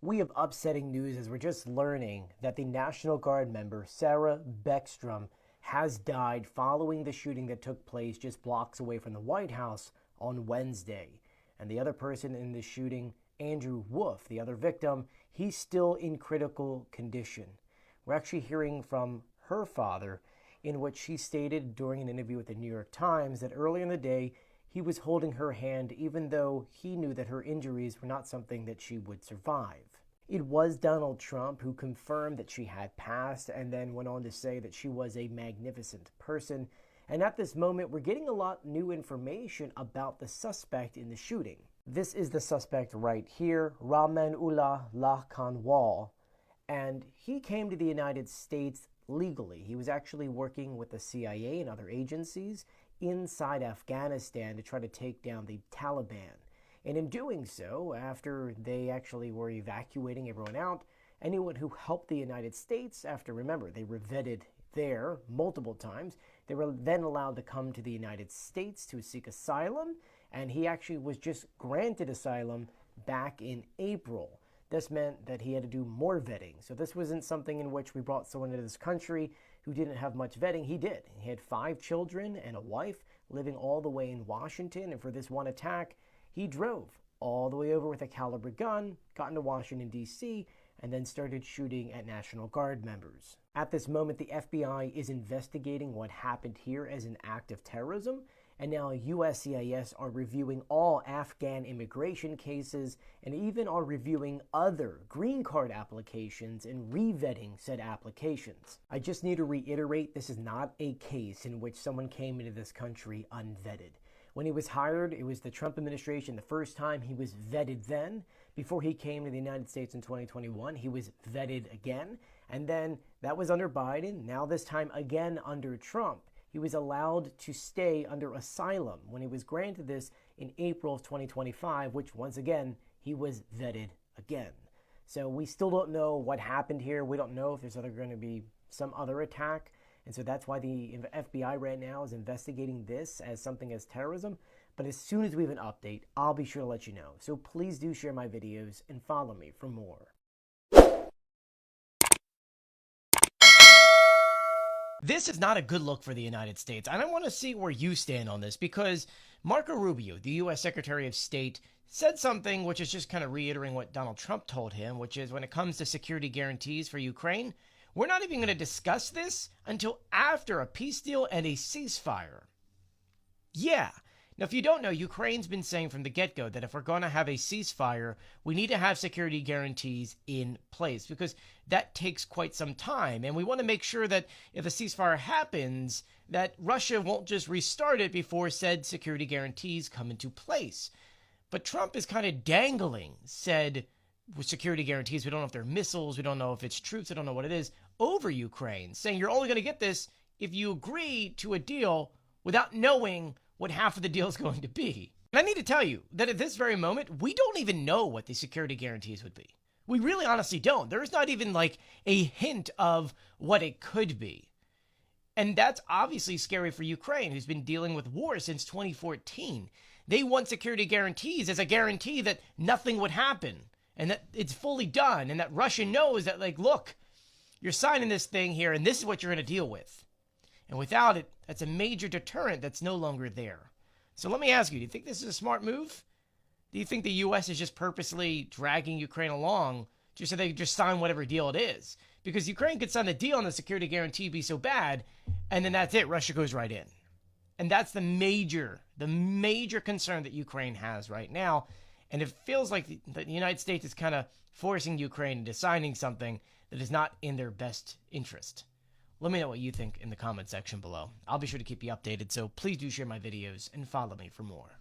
We have upsetting news as we're just learning that the National Guard member, Sarah Beckstrom, has died following the shooting that took place just blocks away from the White House on Wednesday. And the other person in the shooting, Andrew Wolf, the other victim, he's still in critical condition. We're actually hearing from her father, in which she stated during an interview with the New York Times that earlier in the day, he was holding her hand even though he knew that her injuries were not something that she would survive. It was Donald Trump who confirmed that she had passed and then went on to say that she was a magnificent person. And at this moment, we're getting a lot new information about the suspect in the shooting. This is the suspect right here, Rahmanullah Lahkanwal, and he came to the United States legally. He was actually working with the CIA and other agencies inside Afghanistan to try to take down the Taliban. And in doing so, after they actually were evacuating everyone out, anyone who helped the United States, after, remember, they were vetted there multiple times, they were then allowed to come to the United States to seek asylum, and he actually was just granted asylum back in April. This meant that he had to do more vetting. So this wasn't something in which we brought someone into this country who didn't have much vetting. He did. He had 5 children and a wife living all the way in Washington. And for this one attack, he drove all the way over with a caliber gun, got into Washington, D.C., and then started shooting at National Guard members. At this moment, the FBI is investigating what happened here as an act of terrorism. And now USCIS are reviewing all Afghan immigration cases and even are reviewing other green card applications and revetting said applications. I just need to reiterate, this is not a case in which someone came into this country unvetted. When he was hired, it was the Trump administration. The first time he was vetted then. Before he came to the United States in 2021, he was vetted again. And then that was under Biden. Now this time again under Trump. He was allowed to stay under asylum when he was granted this in April of 2025, which once again, he was vetted again. So we still don't know what happened here. We don't know if there's going to be some other attack. And so that's why the FBI right now is investigating this as something as terrorism. But as soon as we have an update, I'll be sure to let you know. So please do share my videos and follow me for more. This is not a good look for the United States. And I want to see where you stand on this because Marco Rubio, the U.S. Secretary of State, said something which is just kind of reiterating what Donald Trump told him, which is when it comes to security guarantees for Ukraine, we're not even going to discuss this until after a peace deal and a ceasefire. Yeah. Now, if you don't know, Ukraine's been saying from the get-go that if we're going to have a ceasefire, we need to have security guarantees in place because that takes quite some time. And we want to make sure that if a ceasefire happens, that Russia won't just restart it before said security guarantees come into place. But Trump is kind of dangling said security guarantees. We don't know if they're missiles. We don't know if it's troops. We don't know what it is over Ukraine, saying you're only going to get this if you agree to a deal without knowing what half of the deal is going to be. And I need to tell you that at this very moment, we don't even know what the security guarantees would be. We really honestly don't. There is not even like a hint of what it could be. And that's obviously scary for Ukraine, who's been dealing with war since 2014. They want security guarantees as a guarantee that nothing would happen and that it's fully done and that Russia knows that, like, look, you're signing this thing here and this is what you're going to deal with. And without it, that's a major deterrent that's no longer there. So let me ask you, do you think this is a smart move? Do you think the U.S. is just purposely dragging Ukraine along just so they can just sign whatever deal it is? Because Ukraine could sign the deal and the security guarantee be so bad, and then that's it, Russia goes right in. And that's the major concern that Ukraine has right now. And it feels like the United States is kind of forcing Ukraine into signing something that is not in their best interest. Let me know what you think in the comment section below. I'll be sure to keep you updated, so please do share my videos and follow me for more.